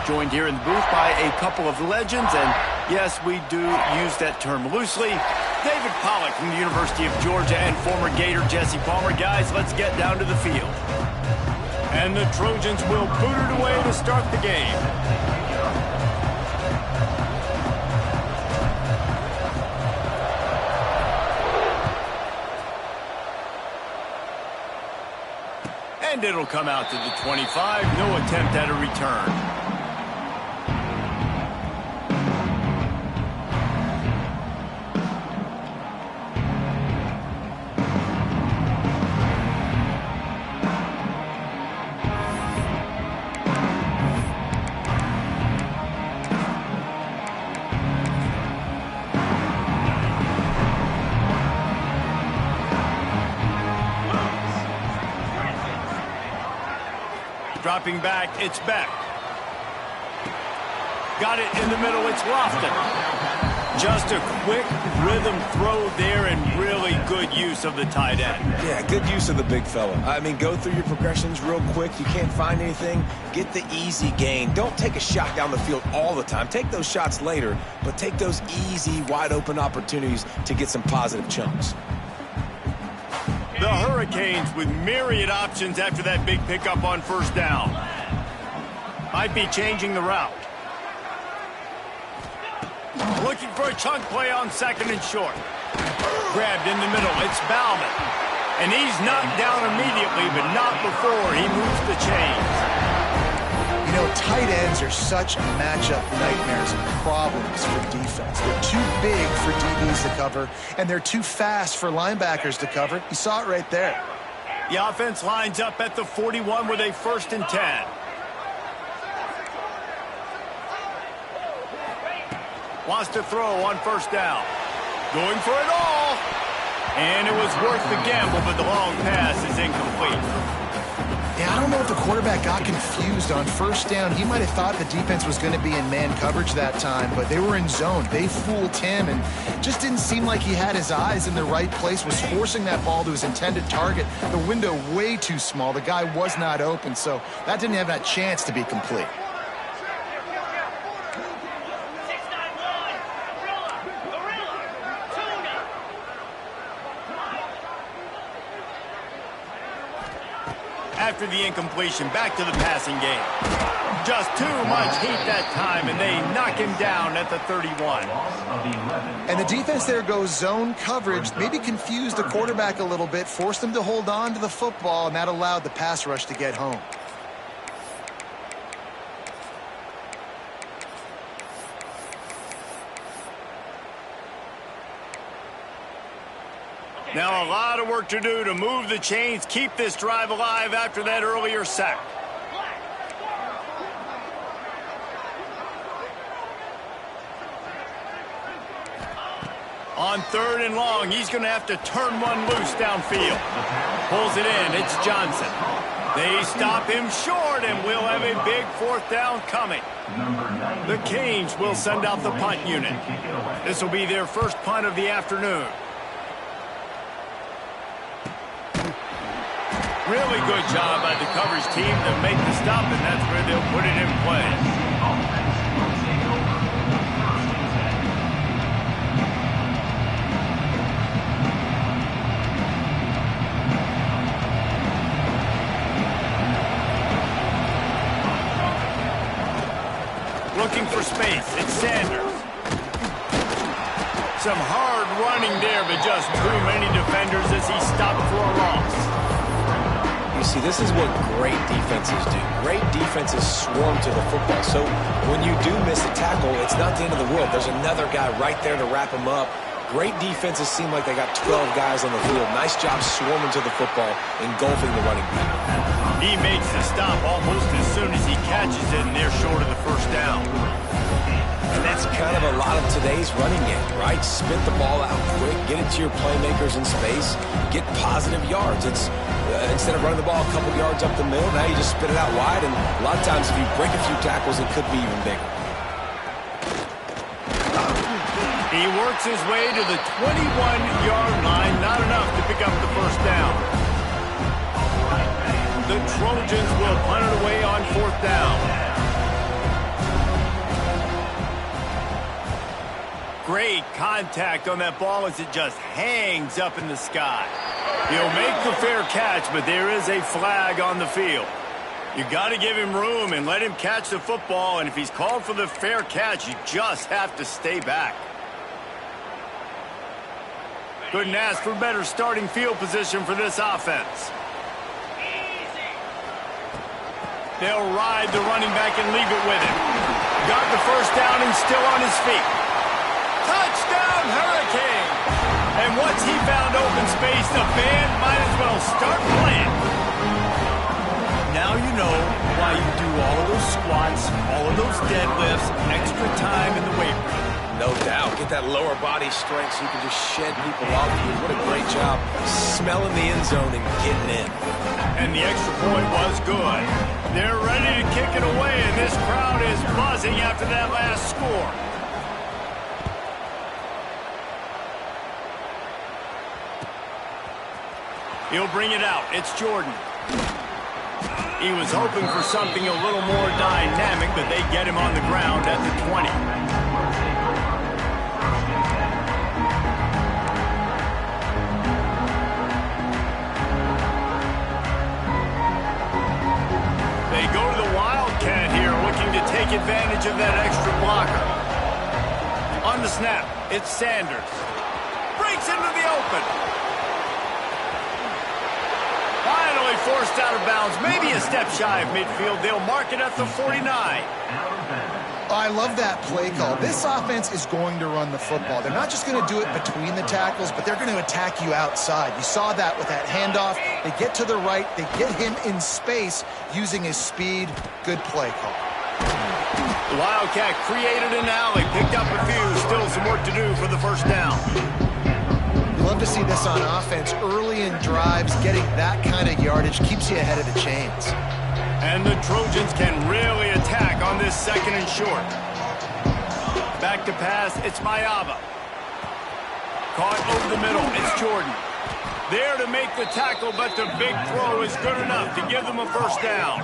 joined here in the booth by a couple of legends, and yes, we do use that term loosely. David Pollock from the University of Georgia and former Gator Jesse Palmer. Guys, let's get down to the field. And the Trojans will boot it away to start the game. And it'll come out to the 25. No attempt at a return. Dropping back, it's Beck. Got it in the middle, it's Lofton. Just a quick rhythm throw there and really good use of the tight end. Yeah, good use of the big fella. I mean, go through your progressions real quick. You can't find anything, get the easy gain. Don't take a shot down the field all the time. Take those shots later, but take those easy, wide-open opportunities to get some positive chunks. The Hurricanes with myriad options after that big pickup on first down. Might be changing the route. Looking for a chunk play on second and short. Grabbed in the middle, it's Bauman. And he's knocked down immediately, but not before he moves the chains. You know, tight ends are such matchup nightmares and problems for defense. They're too big for DBs to cover, and they're too fast for linebackers to cover. You saw it right there. The offense lines up at the 41 with a 1st and 10. Wants to throw on first down. Going for it all. And it was worth the gamble, but the long pass is incomplete. Yeah, I don't know if the quarterback got confused on first down. He might have thought the defense was going to be in man coverage that time, but they were in zone. They fooled him and just didn't seem like he had his eyes in the right place, was forcing that ball to his intended target. The window way too small. The guy was not open, so that didn't have that chance to be complete. After the incompletion, back to the passing game. Just too much heat that time, and they knock him down at the 31. And the defense there goes zone coverage, maybe confused the quarterback a little bit, forced him to hold on to the football, and that allowed the pass rush to get home. Now a lot of work to do to move the chains, keep this drive alive after that earlier sack. On 3rd and long, he's going to have to turn one loose downfield. Pulls it in, it's Johnson. They stop him short, and we'll have a big 4th down coming. The Canes will send out the punt unit. This will be their first punt of the afternoon. Really good job by the coverage team to make the stop, and that's where they'll put it in play. Looking for space, it's Sanders. Some hard running there, but just too many defenders as he stopped for a loss. You see, this is what great defenses do. Great defenses swarm to the football. So when you do miss a tackle, it's not the end of the world. There's another guy right there to wrap him up. Great defenses seem like they got 12 guys on the field. Nice job swarming to the football, engulfing the running back. He makes the stop almost as soon as he catches it, and they're short of the 1st down. And that's kind of a lot of today's running game, right? Spit the ball out quick, get it to your playmakers in space, get positive yards. It's instead of running the ball a couple yards up the middle, now you just spit it out wide, and a lot of times if you break a few tackles, it could be even bigger. He works his way to the 21-yard line, not enough to pick up the 1st down. The Trojans will punt it away on 4th down. Great contact on that ball as it just hangs up in the sky. He'll make the fair catch, but there is a flag on the field. You got to give him room and let him catch the football, and if he's called for the fair catch, you just have to stay back. Couldn't ask for better starting field position for this offense. They'll ride the running back and leave it with him. Got the first down and still on his feet. Touchdown, Hurricane! And once he found open space, the band might as well start playing. Now you know why you do all of those squats, all of those deadlifts, extra time in the weight room. No doubt. Get that lower body strength so you can just shed people off you. What a great job smelling the end zone and getting in. And the extra point was good. They're ready to kick it away, and this crowd is buzzing after that last score. He'll bring it out. It's Jordan. He was hoping for something a little more dynamic, but they get him on the ground at the 20. They go to the Wildcat here, looking to take advantage of that extra blocker. On the snap, it's Sanders. Breaks into the open. Finally forced out of bounds, maybe a step shy of midfield. They'll mark it at the 49. I love that play call. This offense is going to run the football. They're not just going to do it between the tackles, but they're going to attack you outside. You saw that with that handoff. They get to the right. They get him in space using his speed. Good play call. The Wildcat created an alley, picked up a few. Still some work to do for the first down. Love to see this on offense. Early in drives, getting that kind of yardage keeps you ahead of the chains. And the Trojans can really attack on this second and short. Back to pass, it's Mayava. Caught over the middle, it's Jordan. There to make the tackle, but the big throw is good enough to give them a first down.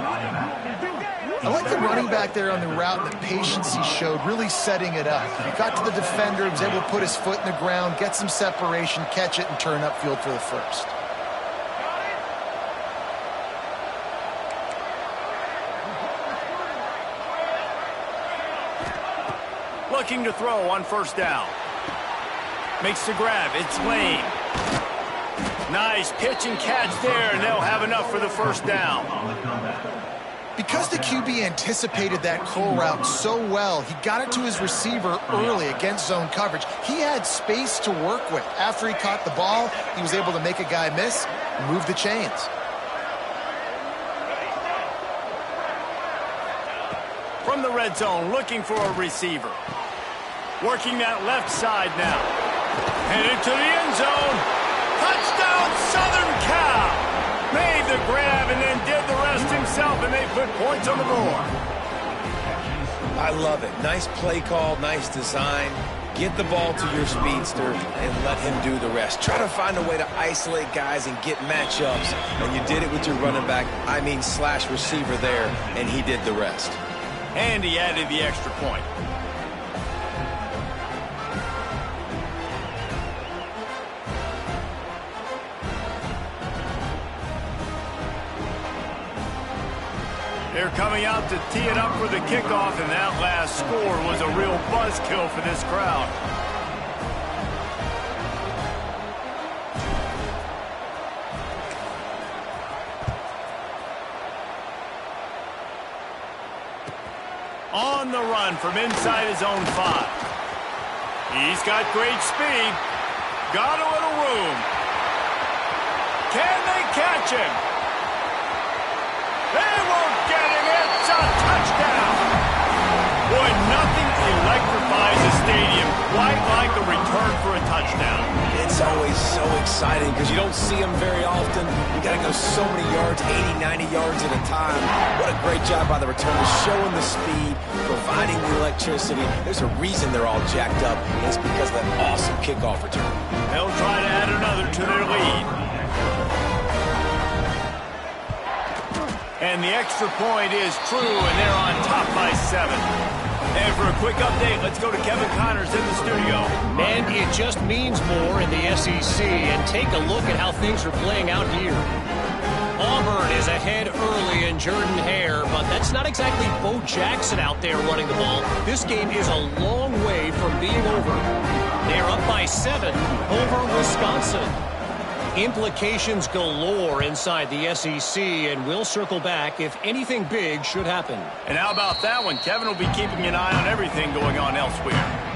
I like the running back there on the route and the patience he showed, really setting it up. He got to the defender, was able to put his foot in the ground, get some separation, catch it, and turn upfield for the first. Looking to throw on first down. Makes the grab, it's Lane. Nice pitch and catch there, and they'll have enough for the first down. Because the QB anticipated that curl route so well, he got it to his receiver early against zone coverage. He had space to work with. After he caught the ball, he was able to make a guy miss and move the chains. From the red zone, looking for a receiver. Working that left side now. Headed to the end zone. Touchdown, Southern Cal! Made the grab and then did the rest himself, and they put points on the board. I love it. Nice play call, nice design. Get the ball to your speedster and let him do the rest. Try to find a way to isolate guys and get matchups, and you did it with your running back, slash receiver there, and he did the rest. And he added the extra point. They're coming out to tee it up for the kickoff, and that last score was a real buzzkill for this crowd. On the run from inside his own 5. He's got great speed. Got a little room. Can they catch him? They won't get him. It's a touchdown. Boy, nothing electrifies a stadium quite like a return for a touchdown. It's always so exciting because you don't see them very often. You got to go so many yards, 80, 90 yards at a time. What a great job by the returners, showing the speed, providing the electricity. There's a reason they're all jacked up, and it's because of that awesome kickoff return. They'll try to add another to their lead. And the extra point is true, and they're on top by 7. And for a quick update, let's go to Kevin Connors in the studio. And it just means more in the SEC. And take a look at how things are playing out here. Auburn is ahead early in Jordan-Hare, but that's not exactly Bo Jackson out there running the ball. This game is a long way from being over. They're up by 7 over Wisconsin. Implications galore inside the SEC, and we'll circle back if anything big should happen. And how about that one? Kevin will be keeping an eye on everything going on elsewhere.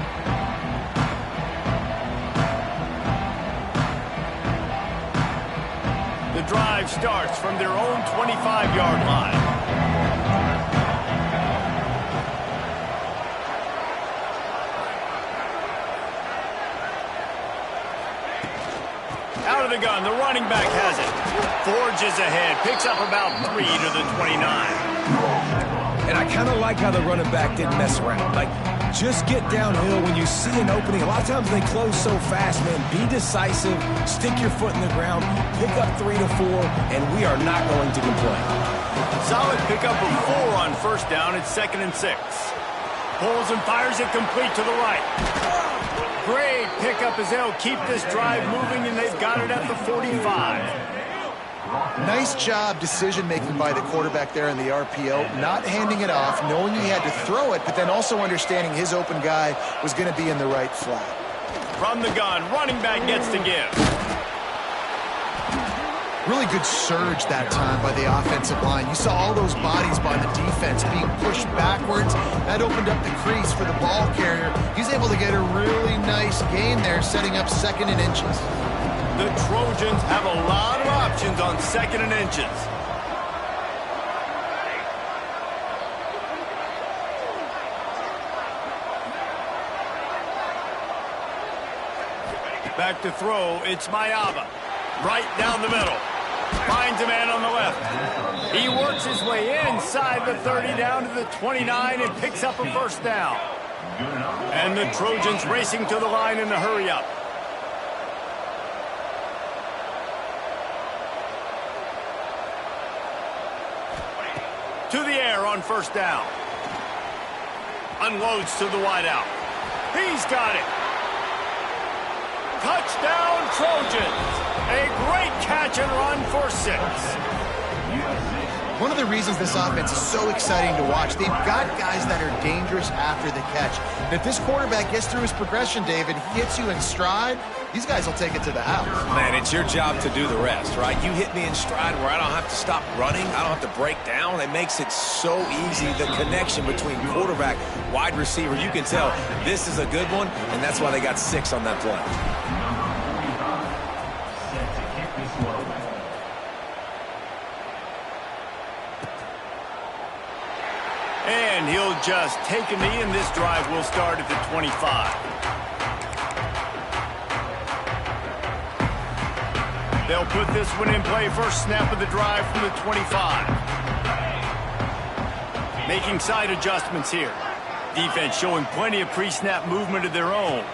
The drive starts from their own 25-yard line. Out of the gun, the running back has it. Forges ahead, picks up about 3 to the 29. And I kind of like how the running back didn't mess around. Like, just get downhill when you see an opening. A lot of times they close so fast, man. Be decisive, stick your foot in the ground, pick up 3 to 4, and we are not going to complain. Solid pickup of 4 on first down. It's 2nd and 6. Pulls and fires it complete to the right. Great pickup as they'll keep this drive moving, and they've got it at the 45. Nice job decision-making by the quarterback there in the RPO, not handing it off, knowing he had to throw it, but then also understanding his open guy was going to be in the right flat. From the gun, running back gets to give. Really good surge that time by the offensive line. You saw all those bodies by the defense being pushed backwards. That opened up the crease for the ball carrier. He's able to get a really nice gain there, setting up 2nd and inches. The Trojans have a lot of options on 2nd and inches. Back to throw, it's Mayava. Right down the middle. Finds a man on the left. He works his way inside the 30 down to the 29 and picks up a first down. And the Trojans racing to the line in a hurry up. To the air on first down. Unloads to the wideout. He's got it. Touchdown, Trojans. A great catch and run for 6. One of the reasons this offense is so exciting to watch, they've got guys that are dangerous after the catch. And if this quarterback gets through his progression, David, he hits you in stride, these guys will take it to the house. Man, it's your job to do the rest, right? You hit me in stride where I don't have to stop running. I don't have to break down. It makes it so easy. The connection between quarterback, wide receiver, you can tell this is a good one, and that's why they got 6 on that play. And he'll just take a knee, and this drive will start at the 25. They'll put this one in play first snap of the drive from the 25. Making side adjustments here. Defense showing plenty of pre-snap movement of their own.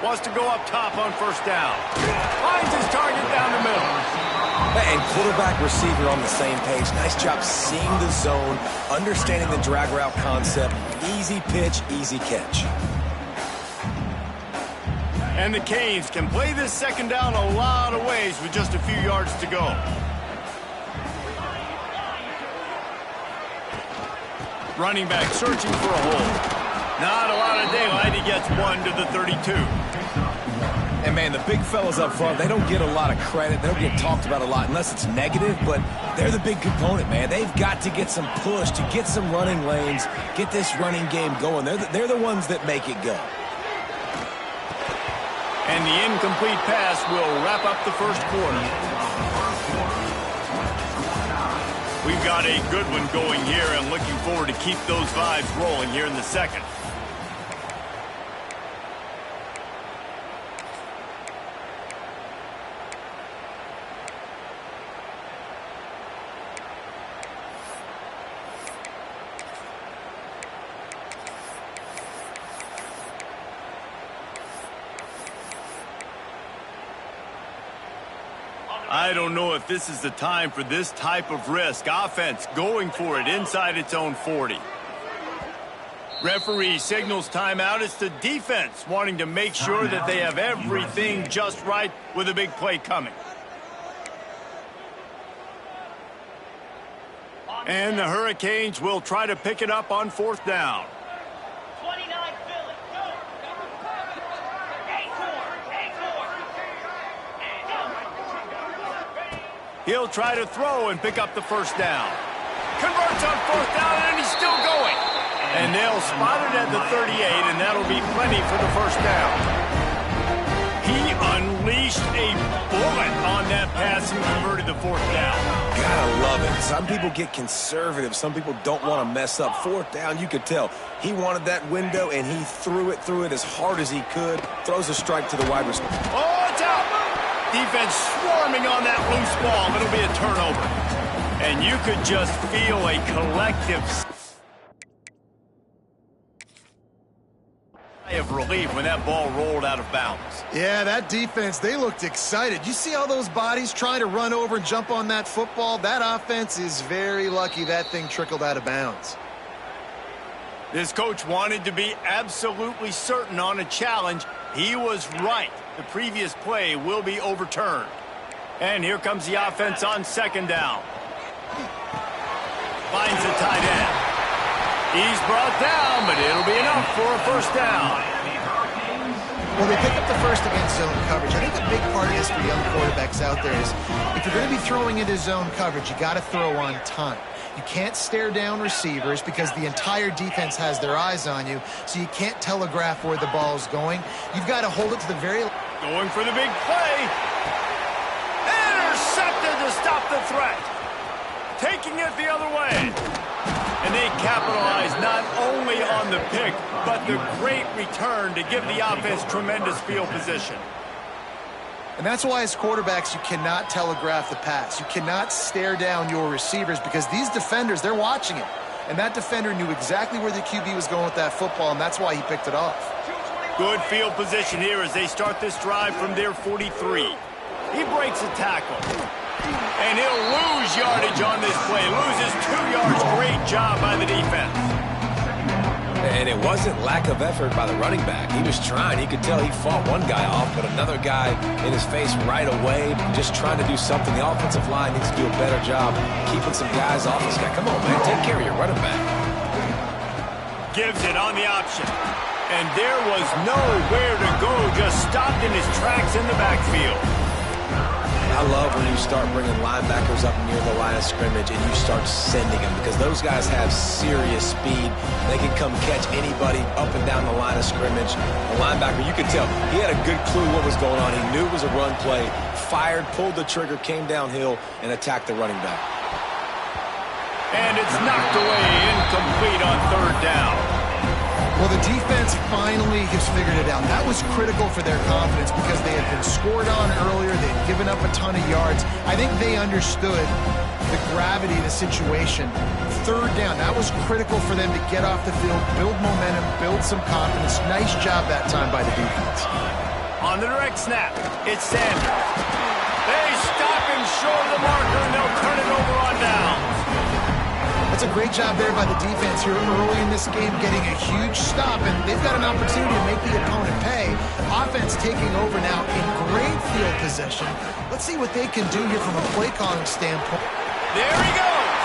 Wants to go up top on first down. Finds his target down the middle. And quarterback receiver on the same page. Nice job seeing the zone, understanding the drag route concept. Easy pitch, easy catch. And the Canes can play this 2nd down a lot of ways with just a few yards to go. Running back searching for a hole. Not a lot of daylight. He gets 1 to the 32. And, man, the big fellas up front, they don't get a lot of credit. They don't get talked about a lot unless it's negative, but they're the big component, man. They've got to get some push, to get some running lanes, get this running game going. They're the ones that make it go. And the incomplete pass will wrap up the first quarter. We've got a good one going here, and looking forward to keep those vibes rolling here in the second. I don't know if this is the time for this type of risk. Offense going for it inside its own 40. Referee signals timeout. It's the defense wanting to make sure that they have everything just right with a big play coming. And the Hurricanes will try to pick it up on 4th down. 29, Philly, go! He'll try to throw and pick up the 1st down. Converts on 4th down, and he's still going. And they'll spot it at the 38, and that'll be plenty for the 1st down. He unleashed a bullet on that pass and converted the 4th down. Gotta love it. Some people get conservative. Some people don't want to mess up. 4th down, you could tell. He wanted that window, and he threw it as hard as he could. Throws a strike to the wide receiver. Oh, it's out! Defense swarming on that loose ball. It'll be a turnover. And you could just feel a collective sigh of relief when that ball rolled out of bounds. Yeah, that defense, they looked excited. You see all those bodies trying to run over and jump on that football? That offense is very lucky that thing trickled out of bounds. This coach wanted to be absolutely certain on a challenge. He was right. The previous play will be overturned. And here comes the offense on 2nd down. Finds the tight end. He's brought down, but it'll be enough for a 1st down. Well, they pick up the 1st against zone coverage. I think a big part of this for young quarterbacks out there is if you're going to be throwing into zone coverage, you got to throw on time. You can't stare down receivers because the entire defense has their eyes on you, so you can't telegraph where the ball's going. You've got to hold it to the very... Going for the big play. Intercepted to stop the threat. Taking it the other way. And they capitalize not only on the pick, but the great return to give the offense tremendous field position. And that's why as quarterbacks, you cannot telegraph the pass. You cannot stare down your receivers because these defenders, they're watching it. And that defender knew exactly where the QB was going with that football, and that's why he picked it off. Good field position here as they start this drive from their 43. He breaks a tackle. And he'll lose yardage on this play. Loses 2 yards. Great job by the defense. And it wasn't lack of effort by the running back. He was trying. He could tell he fought one guy off, but another guy in his face right away, just trying to do something. The offensive line needs to do a better job keeping some guys off this guy. Come on, man. Take care of your running back. Gives it on the option. And there was nowhere to go. Just stopped in his tracks in the backfield. I love when you start bringing linebackers up near the line of scrimmage and you start sending them because those guys have serious speed. They can come catch anybody up and down the line of scrimmage. The linebacker, you could tell, he had a good clue what was going on. He knew it was a run play, fired, pulled the trigger, came downhill, and attacked the running back. And it's knocked away, incomplete on 3rd down. Well, the defense finally has figured it out. That was critical for their confidence because they had been scored on earlier. They had given up a ton of yards. I think they understood the gravity of the situation. 3rd down, that was critical for them to get off the field, build momentum, build some confidence. Nice job that time by the defense. On the direct snap, it's Sanders. They stop him short of the marker, and they'll turn it over on downs. That's a great job there by the defense here early in this game, getting a huge stop, and they've got an opportunity to make the opponent pay. Offense taking over now in great field position. Let's see what they can do here from a play calling standpoint. There he goes.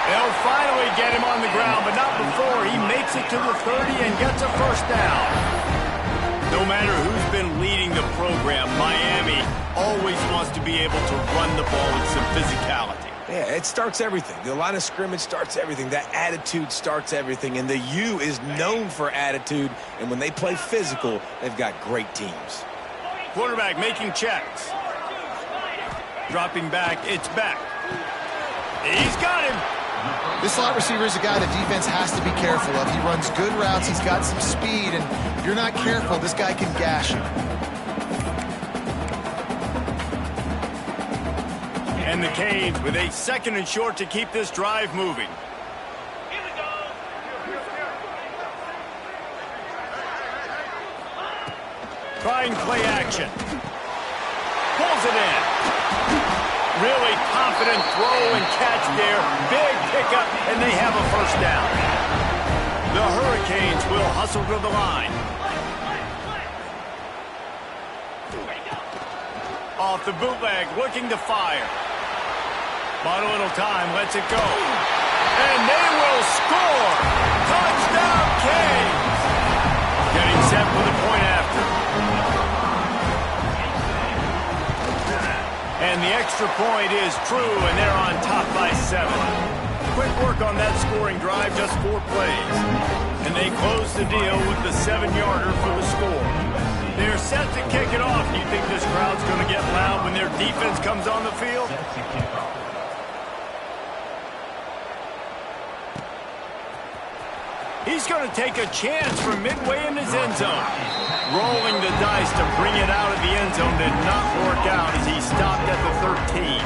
They'll finally get him on the ground, but not before he makes it to the 30 and gets a 1st down. No matter who's been leading the program, Miami always wants to be able to run the ball with some physicality. Yeah, it starts everything. The line of scrimmage starts everything. That attitude starts everything. And the U is known for attitude. And when they play physical, they've got great teams. Quarterback making checks. Dropping back, it's back. He's got him. This slot receiver is a guy the defense has to be careful of. He runs good routes. He's got some speed. And if you're not careful, this guy can gash you. And the Canes with a 2nd and short to keep this drive moving. Here we go. Trying play action. Pulls it in. Really confident throw and catch there. Big pickup, and they have a 1st down. The Hurricanes Canes will hustle to the line. Off the bootleg, looking to fire. Bought a little time, lets it go. And they will score! Touchdown, Canes! Getting set for the point after. And the extra point is true, and they're on top by 7. Quick work on that scoring drive, just 4 plays. And they close the deal with the 7-yarder for the score. They're set to kick it off. Do you think this crowd's going to get loud when their defense comes on the field? He's going to take a chance from midway in his end zone. Rolling the dice to bring it out of the end zone did not work out as he stopped at the 13.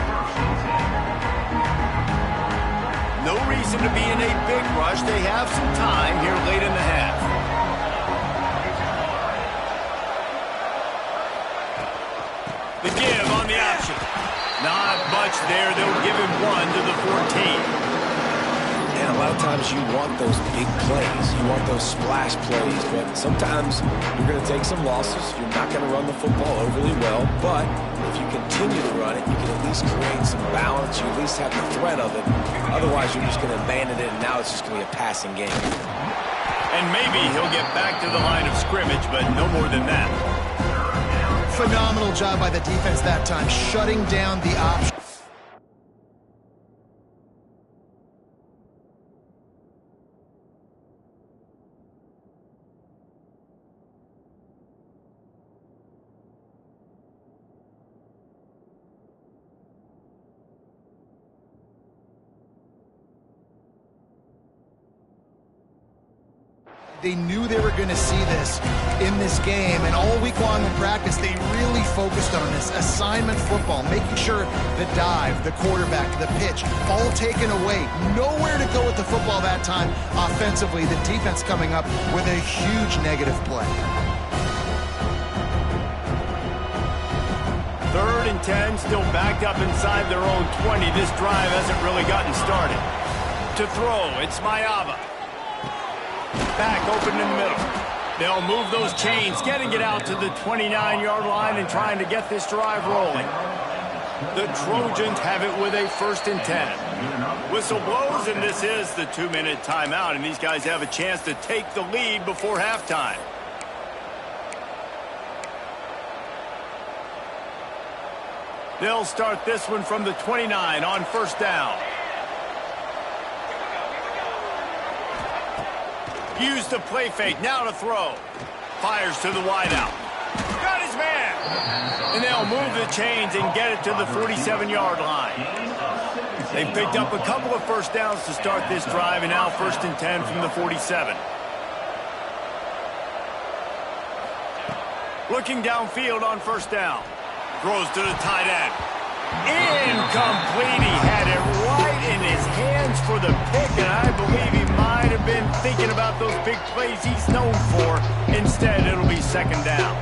No reason to be in a big rush. They have some time here late in the half. The give on the option. Not much there. They'll give him 1 to the 14. And a lot of times you want those big plays. You want those splash plays. But sometimes you're going to take some losses. You're not going to run the football overly well. But if you continue to run it, you can at least create some balance. You at least have the threat of it. Otherwise, you're just going to abandon it, and now it's just going to be a passing game. And maybe he'll get back to the line of scrimmage, but no more than that. Phenomenal job by the defense that time, shutting down the option. They knew they were going to see this in this game, and all week long in practice, they really focused on this assignment football, making sure the dive, the quarterback, the pitch, all taken away. Nowhere to go with the football that time offensively. The defense coming up with a huge negative play. 3rd and 10, still backed up inside their own 20. This drive hasn't really gotten started. To throw, it's Mayava. Back open in the middle. They'll move those chains, getting it out to the 29-yard line and trying to get this drive rolling. The Trojans have it with a 1st and 10. Whistle blows, and this is the 2-minute timeout, and these guys have a chance to take the lead before halftime. They'll start this one from the 29 on 1st down. Use the play fake, now to throw. Fires to the wideout. Got his man! And they'll move the chains and get it to the 47-yard line. They picked up a couple of 1st downs to start this drive, and now 1st and 10 from the 47. Looking downfield on 1st down. Throws to the tight end. Incomplete. He had it right in his hands for the pick, and I believe he might have been thinking about those big plays he's known for. Instead, it'll be 2nd down.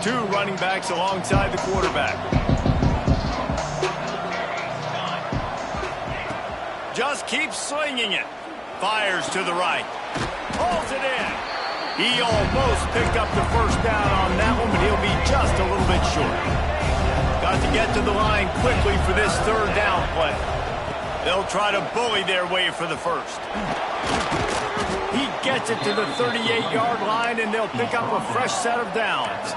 Two running backs alongside the quarterback. Just keeps slinging it. Fires to the right. Pulls it in. He almost picked up the 1st down on that one, but he'll be just a little bit short. Got to get to the line quickly for this 3rd down play. They'll try to bully their way for the 1st. He gets it to the 38-yard line, and they'll pick up a fresh set of downs.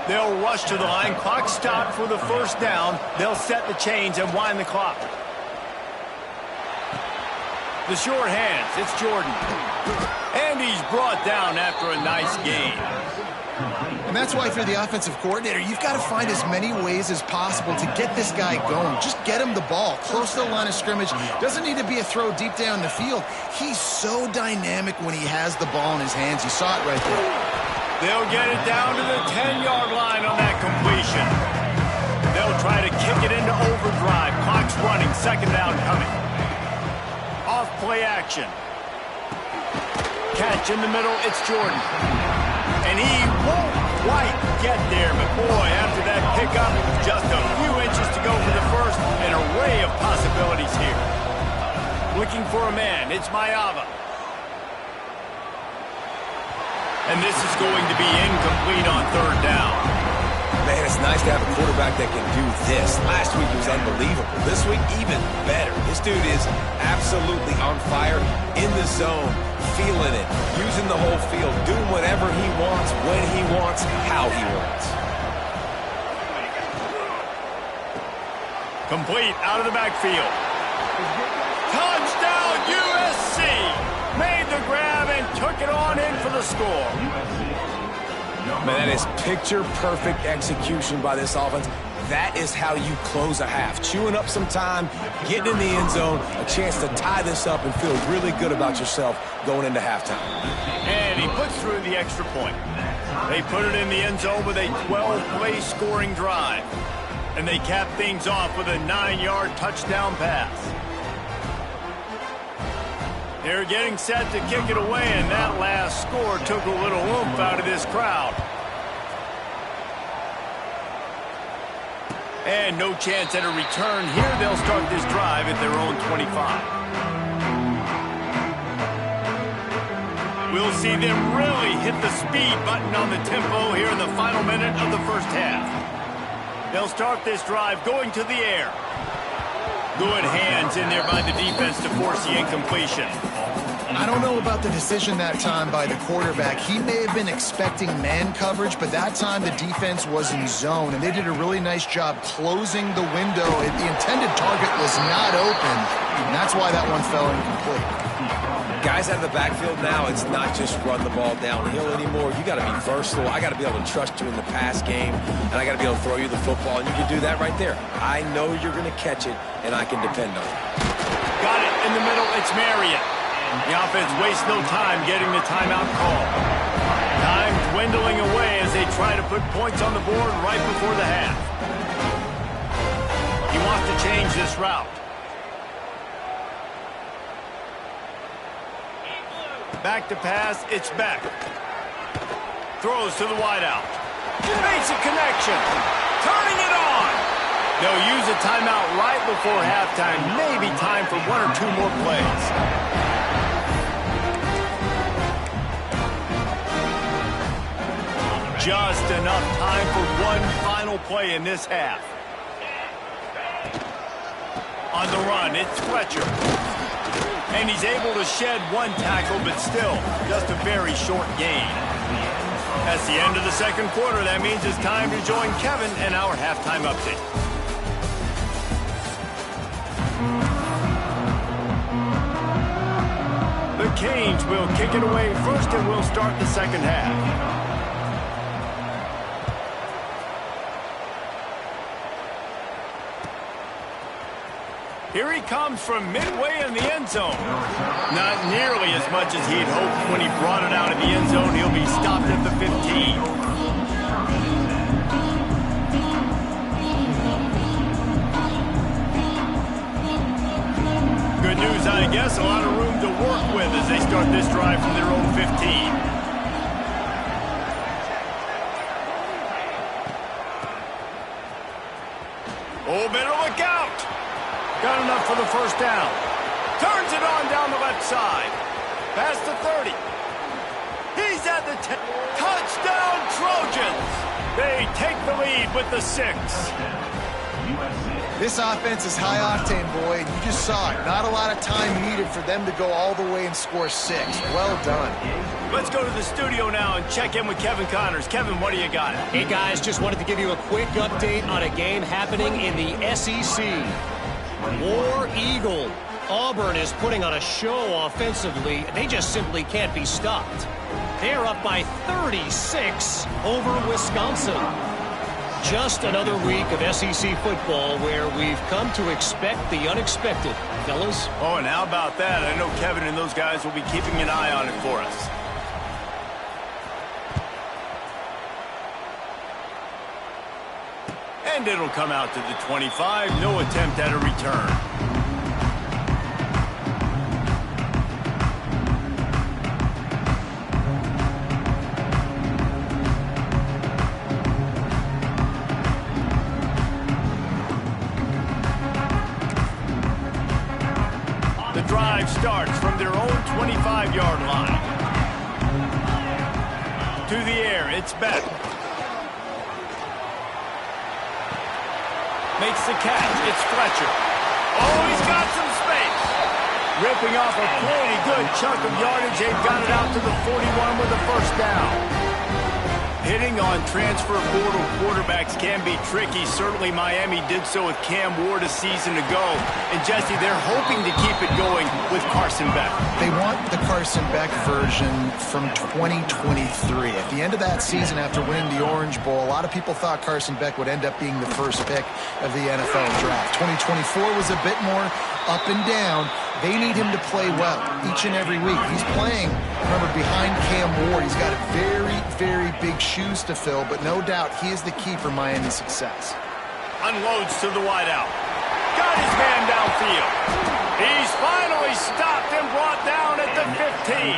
They'll rush to the line. Clock stopped for the 1st down. They'll set the chains and wind the clock. The short hands, it's Jordan. And he's brought down after a nice gain. And that's why if you're the offensive coordinator, you've got to find as many ways as possible to get this guy going. Just get him the ball close to the line of scrimmage. Doesn't need to be a throw deep down the field. He's so dynamic when he has the ball in his hands. You saw it right there. They'll get it down to the 10-yard line on that completion. They'll try to kick it into overdrive. Clock's running, 2nd down coming. Off-play action. Catch in the middle, it's Jordan. And he won't quite get there, but boy, after that pickup, just a few inches to go for the first. An array of possibilities here. Looking for a man, it's Maava. And this is going to be incomplete on third down. Man, it's nice to have a quarterback that can do this. Last week he was unbelievable. This week, even better. This dude is absolutely on fire, in the zone, feeling it, using the whole field, doing whatever he wants, when he wants, how he wants. Complete out of the backfield. Touchdown, USC! Made the grab and took it on in for the score. Man, that is picture-perfect execution by this offense. That is how you close a half. Chewing up some time, getting in the end zone, a chance to tie this up and feel really good about yourself going into halftime. And he puts through the extra point. They put it in the end zone with a 12-play scoring drive. And they cap things off with a 9-yard touchdown pass. They're getting set to kick it away, and that last score took a little oomph out of this crowd. And no chance at a return here. They'll start this drive at their own 25. We'll see them really hit the speed button on the tempo here in the final minute of the first half. They'll start this drive going to the air. Good hands in there by the defense to force the incompletion. I don't know about the decision that time by the quarterback. He may have been expecting man coverage, but that time the defense was in zone, and they did a really nice job closing the window. The intended target was not open, and that's why that one fell incomplete. Guys out of the backfield now, it's not just run the ball downhill anymore. You got to be versatile. I got to be able to trust you in the pass game, and I got to be able to throw you the football, and you can do that right there. I know you're going to catch it, and I can depend on it. Got it in the middle. It's Marriott. The offense wastes no time getting the timeout call. Time dwindling away as they try to put points on the board right before the half. He wants to change this route. Back to pass, it's Beck. Throws to the wideout. Makes a connection. Turning it on. They'll use a timeout right before halftime. Maybe time for one or two more plays. Just enough time for one final play in this half. On the run, it's Fletcher. And he's able to shed one tackle, but still, just a very short gain. That's the end of the second quarter. That means it's time to join Kevin in our halftime update. The Canes will kick it away first, and we'll start the second half. Here he comes from midway in the end zone. Not nearly as much as he'd hoped when he brought it out of the end zone. He'll be stopped at the 15. Good news, I guess. A lot of room to work with as they start this drive from their own 15. Oh, better look out. Got enough for the first down. Turns it on down the left side. Past the 30. He's at the 10. Touchdown, Trojans. They take the lead with the 6. This offense is high octane, boy, and you just saw it. Not a lot of time needed for them to go all the way and score 6. Well done. Let's go to the studio now and check in with Kevin Connors. Kevin, what do you got? Hey, guys, just wanted to give you a quick update on a game happening in the SEC. War Eagle. Auburn is putting on a show offensively. They just simply can't be stopped. They're up by 36 over Wisconsin. Just another week of SEC football where we've come to expect the unexpected, fellas. Oh, and how about that? I know Kevin and those guys will be keeping an eye on it for us. And it'll come out to the 25. No attempt at a return. drive starts from their own 25-yard line. To the air, it's Beck. Makes the catch, it's Fletcher. Oh, he's got some space. Ripping off a pretty good chunk of yardage. They've got it out to the 41 with a first down. Hitting on transfer portal quarterbacks can be tricky. Certainly Miami did so with Cam Ward a season ago. And Jesse, they're hoping to keep it going with Carson Beck. They want the Carson Beck version from 2023. At the end of that season, after winning the Orange Bowl, a lot of people thought Carson Beck would end up being the first pick of the NFL draft. 2024 was a bit more up and down. They need him to play well each and every week. He's playing, remember, behind Cam Ward. He's got very, very big shoes to fill, but no doubt he is the key for Miami's success. Unloads to the wideout. Got his man downfield. He's finally stopped and brought down at the 15.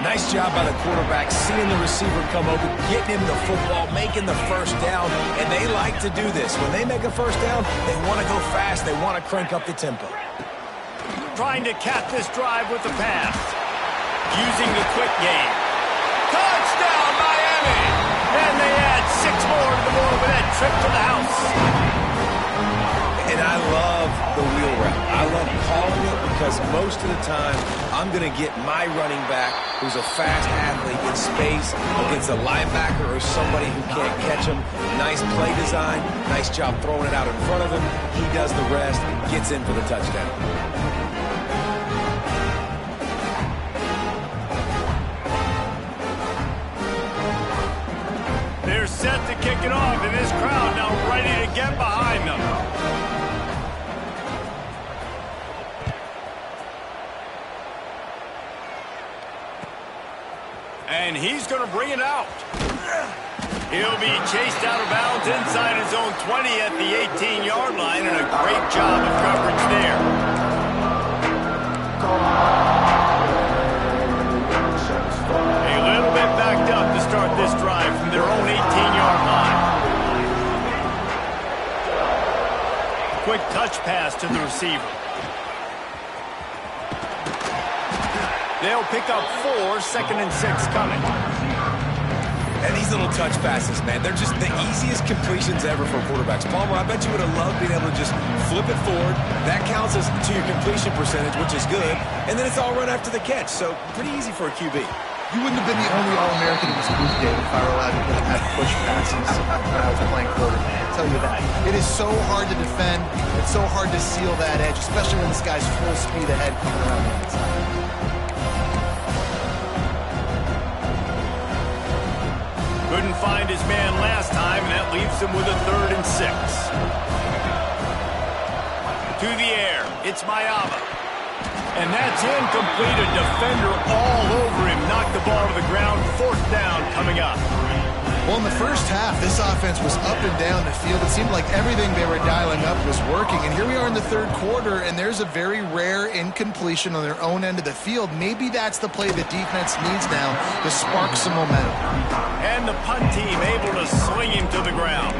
Nice job by the quarterback, seeing the receiver come open, getting him the football, making the first down, and they like to do this. When they make a first down, they want to go fast. They want to crank up the tempo. Trying to cap this drive with the pass. Using the quick game. Touchdown, Miami! And they add 6 more to the board with that trip to the house. And I love the wheel route. I love calling it because most of the time I'm going to get my running back, who's a fast athlete, in space against a linebacker or somebody who can't catch him. Nice play design. Nice job throwing it out in front of him. He does the rest, gets in for the touchdown. They're set to kick it off, and this crowd now ready to get behind them. And he's going to bring it out. He'll be chased out of bounds inside his own 20 at the 18-yard line, and a great job of coverage there. A little bit backed up to start this drive from their own 18-yard line. Quick touch pass to the receiver. They'll pick up 4, 2nd and 6 coming. And these little touch passes, man, they're just the easiest completions ever for quarterbacks. Palmer, I bet you would have loved being able to just flip it forward. That counts as to your completion percentage, which is good. And then it's all run after the catch, so pretty easy for a QB. You wouldn't have been the only All-American in this group, David, if I were allowed to have push passes when I was playing quarterback. I'll tell you that. It is so hard to defend. It's so hard to seal that edge, especially when this guy's full speed ahead coming around the inside. Couldn't find his man last time, and that leaves him with a 3rd and 6. To the air, it's Mayaba. And that's incomplete. A defender all over him. Knocked the ball to the ground. 4th down coming up. Well, in the first half, this offense was up and down the field. It seemed like everything they were dialing up was working. And here we are in the 3rd quarter, and there's a very rare incompletion on their own end of the field. Maybe that's the play the defense needs now to spark some momentum. And the punt team able to sling him to the ground.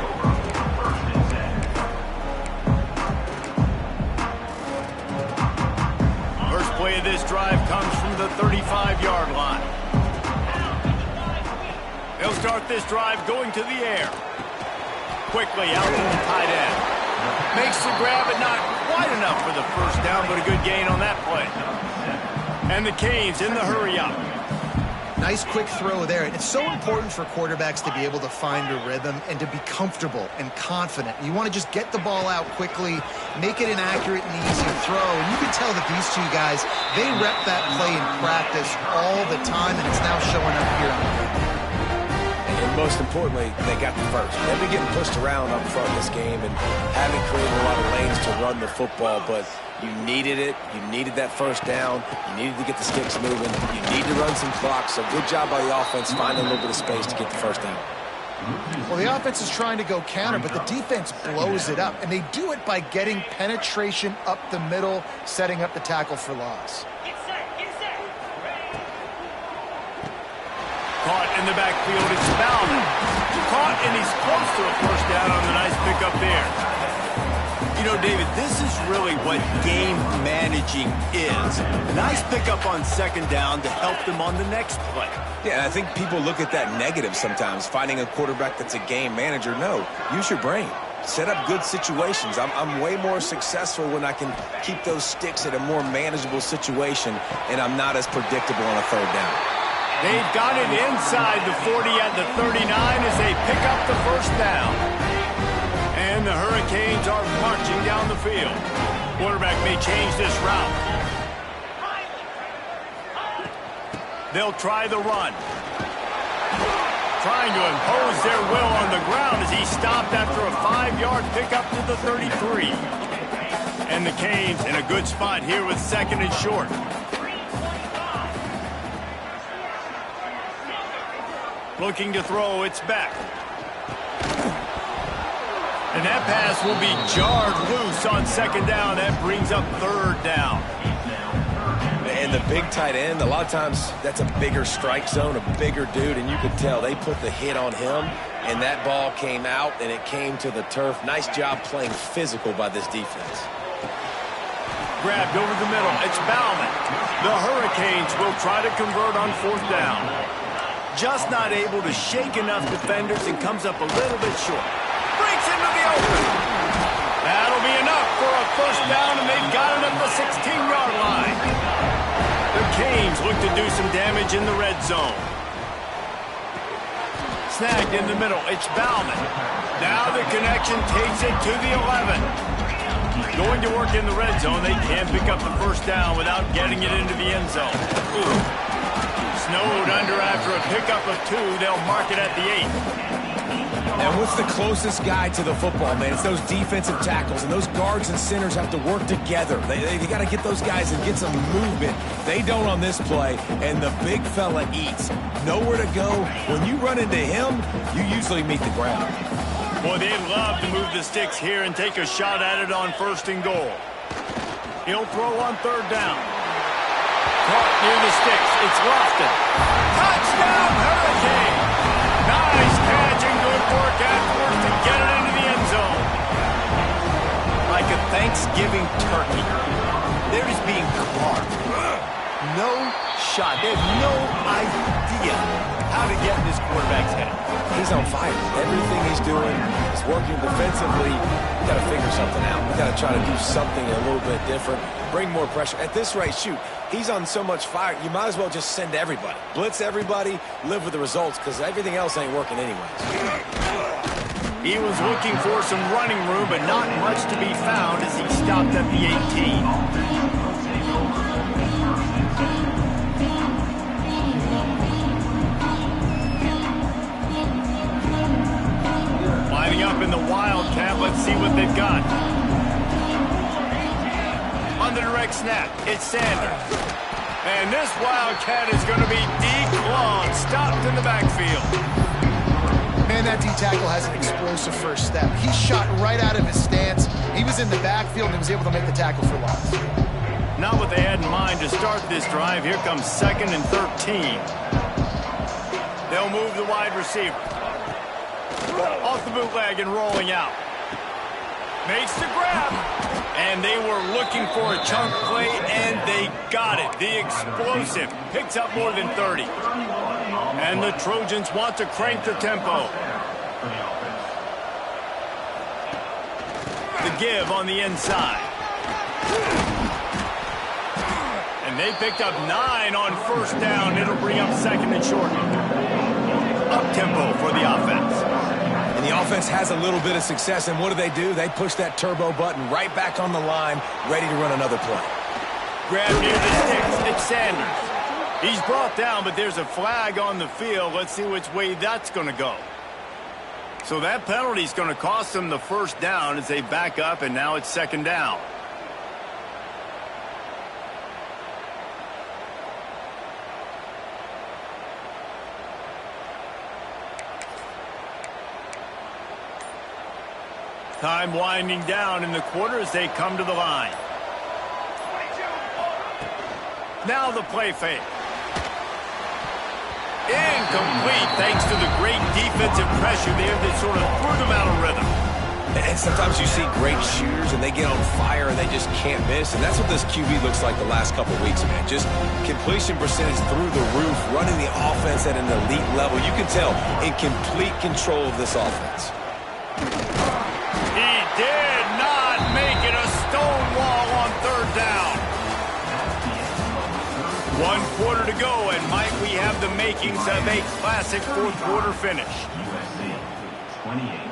First play of this drive comes from the 35-yard line. They'll start this drive going to the air. Quickly out to the tight end. Makes the grab, but not quite enough for the first down, but a good gain on that play. And the Canes in the hurry-up. Nice quick throw there. It's so important for quarterbacks to be able to find a rhythm and to be comfortable and confident. You want to just get the ball out quickly, make it an accurate and easy throw. And you can tell that these two guys, they rep that play in practice all the time, and it's now showing up here on the field. And most importantly, they got the first. They've been getting pushed around up front in this game and haven't created a lot of lanes to run the football, but you needed it. You needed that first down. You needed to get the sticks moving. You need to run some clock. So good job by the offense finding a little bit of space to get the first down. Well, the offense is trying to go counter, but the defense blows it up, and they do it by getting penetration up the middle, setting up the tackle for loss. Get set, get set. Caught in the backfield, it's Bowden. Caught, and he's close to a first down on the nice pickup there. You know, David, this is really what what game managing is. Nice pickup on second down to help them on the next play. Yeah, I think people look at that negative sometimes, finding a quarterback that's a game manager. No, use your brain. Set up good situations. I'm way more successful when I can keep those sticks at a more manageable situation, and I'm not as predictable on a third down. They've got it inside the 40 at the 39 as they pick up the first down. And the Hurricanes are marching down the field. Quarterback may change this route. They'll try the run. Trying to impose their will on the ground as he stopped after a 5-yard pickup to the 33. And the Canes in a good spot here with second and short. Looking to throw, it's back. And that pass will be jarred loose on second down. That brings up third down. And the big tight end, a lot of times that's a bigger strike zone, a bigger dude, and you could tell they put the hit on him, and that ball came out, and it came to the turf. Nice job playing physical by this defense. Grabbed over the middle. It's Bauman. The Hurricanes will try to convert on fourth down. Just not able to shake enough defenders and comes up a little bit short. Breaks into the open. That'll be enough for a first down, and they've got it at the 16-yard line. The Canes look to do some damage in the red zone. Snagged in the middle. It's Bauman. Now the connection takes it to the 11. Going to work in the red zone. They can't pick up the first down without getting it into the end zone. Ooh. Snowed under after a pickup of 2. They'll mark it at the 8. And what's the closest guy to the football, man? It's those defensive tackles, and those guards and centers have to work together. They got to get those guys and get some movement. They don't on this play, and the big fella eats. Nowhere to go. When you run into him, you usually meet the ground. Boy, they'd love to move the sticks here and take a shot at it on first and goal. He'll throw on third down. Caught near the sticks. It's Lofton. Touchdown, Hurricane! Nice catch and good work afterwards to get it into the end zone. Like a Thanksgiving turkey. They're just being carved. No shot. They have no idea how to get in this quarterback's head. He's on fire. Everything he's doing is working defensively. We got to figure something out. We got to try to do something a little bit different. Bring more pressure. At this rate, shoot, he's on so much fire, you might as well just send everybody. Blitz everybody, live with the results, because everything else ain't working anyways. He was looking for some running room, but not much to be found as he stopped at the 18. Lining up in the Wildcat. Let's see what they've got. On the direct snap, it's Sanders. And this Wildcat is going to be declawed, stopped in the backfield. Man, that D-tackle has an explosive first step. He shot right out of his stance. He was in the backfield and was able to make the tackle for loss. Not what they had in mind to start this drive. Here comes 2nd and 13. They'll move the wide receiver. Off the bootleg and rolling out. Makes the grab. And they were looking for a chunk play, and they got it. The explosive picks up more than 30. And the Trojans want to crank the tempo. The give on the inside. And they picked up 9 on first down. It'll bring up 2nd and short. Up tempo for the offense. And the offense has a little bit of success, and what do? They push that turbo button right back on the line, ready to run another play. Grab near the sticks. It's Sanders. He's brought down, but there's a flag on the field. Let's see which way that's going to go. So that penalty is going to cost them the first down as they back up, and now it's 2nd down. Time winding down in the quarter as they come to the line. Now the play fake. Incomplete thanks to the great defensive pressure there that sort of threw them out of rhythm. And sometimes you see great shooters, and they get on fire, and they just can't miss. And that's what this QB looks like the last couple weeks, man. Just completion percentage through the roof, running the offense at an elite level. You can tell in complete control of this offense. He did not make it a stonewall on third down. 1 quarter to go, and might we have the makings of a classic fourth quarter finish. USC 28.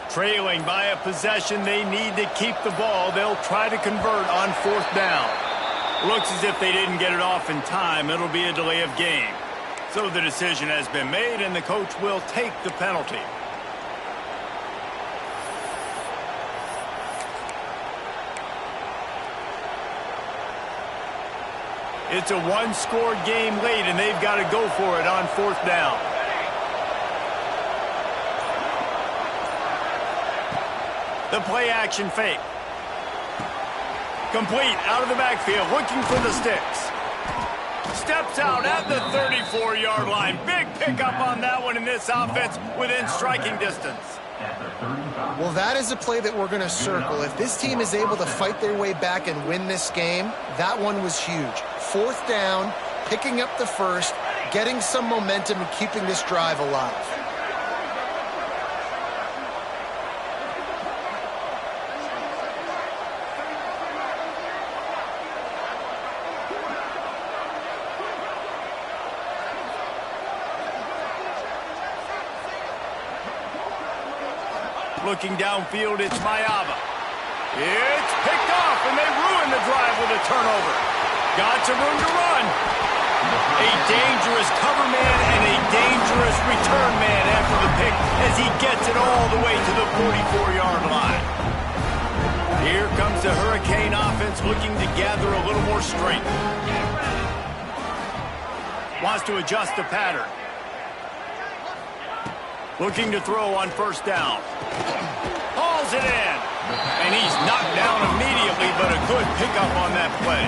Trailing by a possession, they need to keep the ball. They'll try to convert on fourth down. Looks as if they didn't get it off in time. It'll be a delay of game. So the decision has been made, and the coach will take the penalty. It's a one-score game late, and they've got to go for it on fourth down. The play action fake. Complete out of the backfield, looking for the sticks. Steps out at the 34-yard line. Big pickup on that one in this offense within striking distance. Well, that is a play that we're going to circle. If this team is able to fight their way back and win this game, that one was huge. Fourth down, picking up the first, getting some momentum and keeping this drive alive. Looking downfield, it's Mayava. It's picked off, and they ruin the drive with a turnover. Got some room to run. A dangerous cover man and a dangerous return man after the pick as he gets it all the way to the 44-yard line. Here comes the Hurricane offense looking to gather a little more strength. Wants to adjust the pattern. Looking to throw on first down. Hauls it in. And he's knocked down immediately, but a good pickup on that play.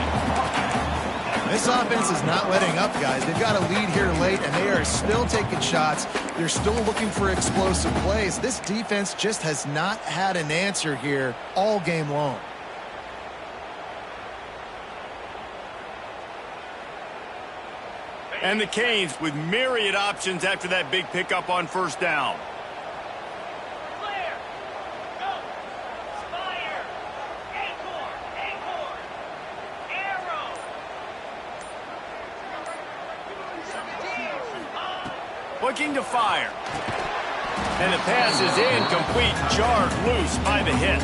This offense is not letting up, guys. They've got a lead here late, and they are still taking shots. They're still looking for explosive plays. This defense just has not had an answer here all game long. And the Canes with myriad options after that big pickup on first down. Clear. Go. Spire. Acorn. Acorn. Arrow. Looking to fire. And the pass is incomplete, jarred loose by the hit.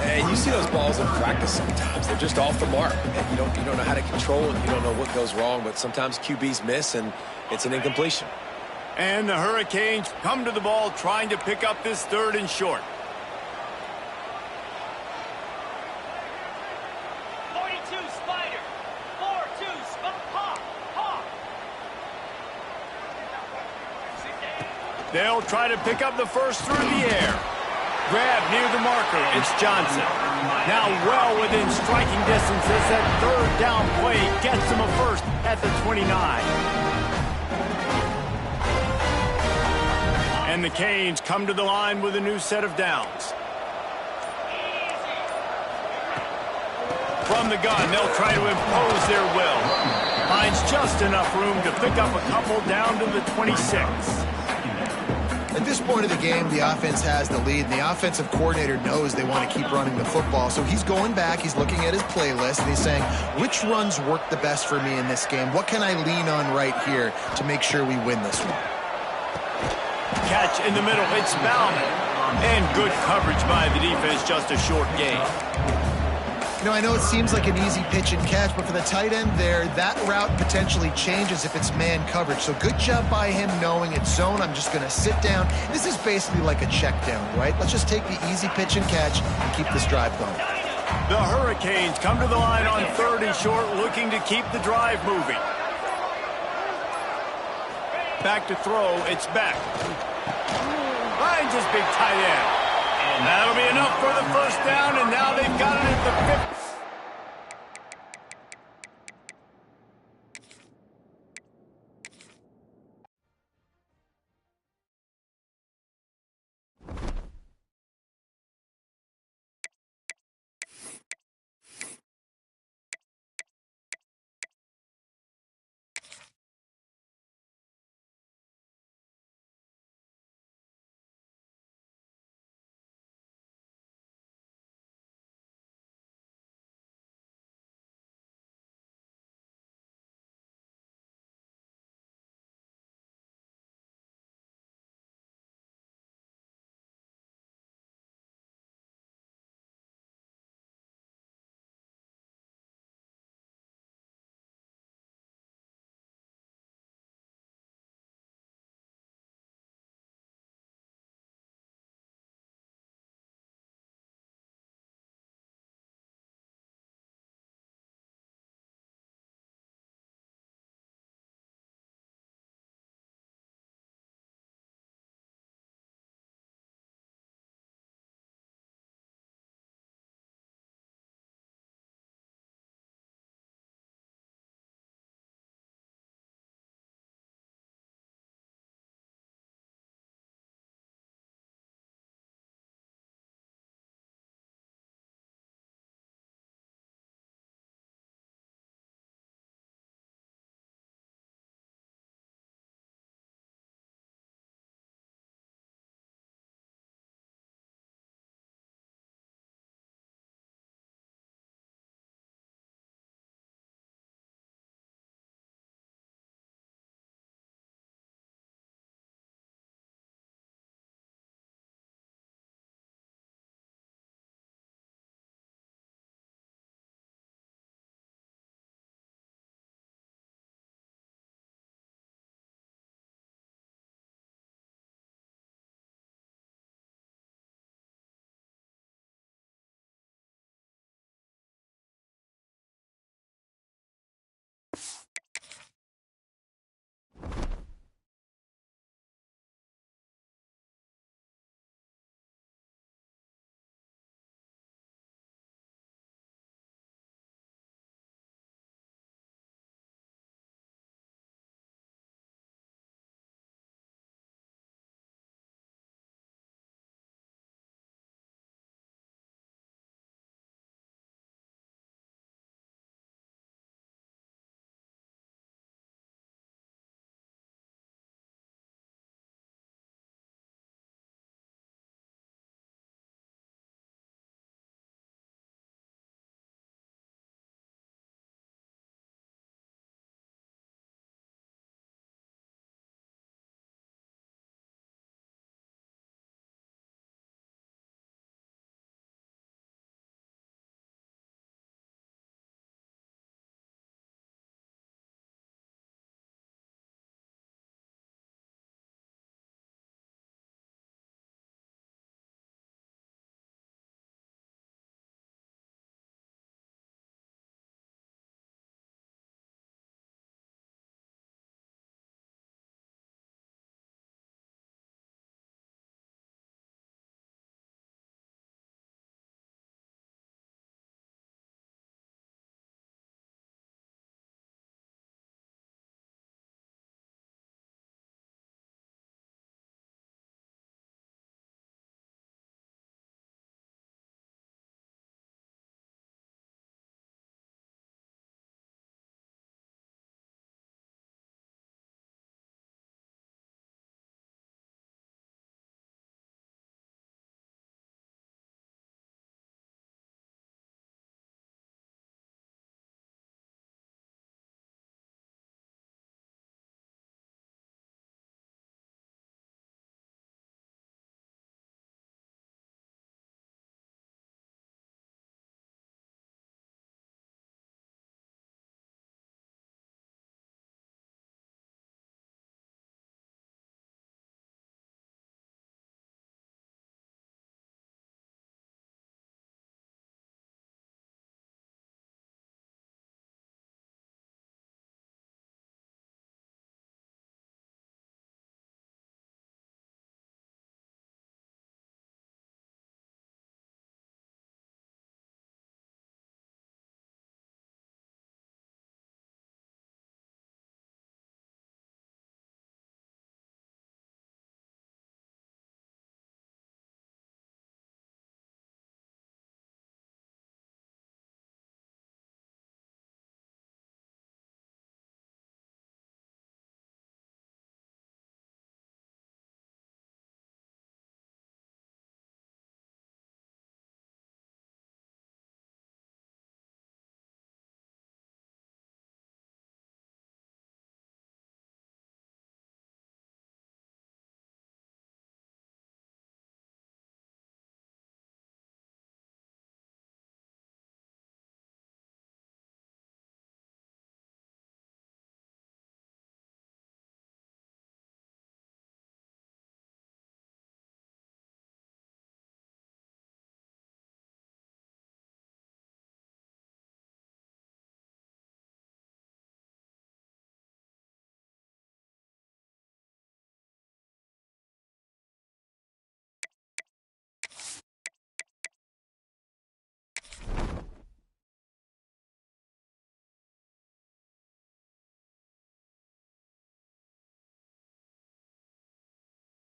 And you see those balls in practice sometimes. They're just off the mark. And you don't know how to control it. You don't know what goes wrong. But sometimes QBs miss, and it's an incompletion. And the Hurricanes come to the ball trying to pick up this third and short. 42 Spider. 4-2 Hawk. Hawk. They'll try to pick up the first through the air. Grab near the marker. It's Johnson. Now well within striking distance as that third down play gets him a first at the 29. And the Canes come to the line with a new set of downs. From the gun, they'll try to impose their will. Finds just enough room to pick up a couple down to the 26. At this point of the game, the offense has the lead, and the offensive coordinator knows they want to keep running the football. So he's going back, he's looking at his playlist, and he's saying, which runs work the best for me in this game? What can I lean on right here to make sure we win this one? Catch in the middle, it's Bauman. And good coverage by the defense, just a short gain. You know, I know it seems like an easy pitch and catch, but for the tight end there, that route potentially changes if it's man coverage. So good job by him knowing it's zone. I'm just going to sit down. This is basically like a check down, right? Let's just take the easy pitch and catch and keep this drive going. The Hurricanes come to the line on third and short, looking to keep the drive moving. Back to throw. It's Beck. Finds his big tight end. And that'll be enough for the first down, and now they've got it at the 50.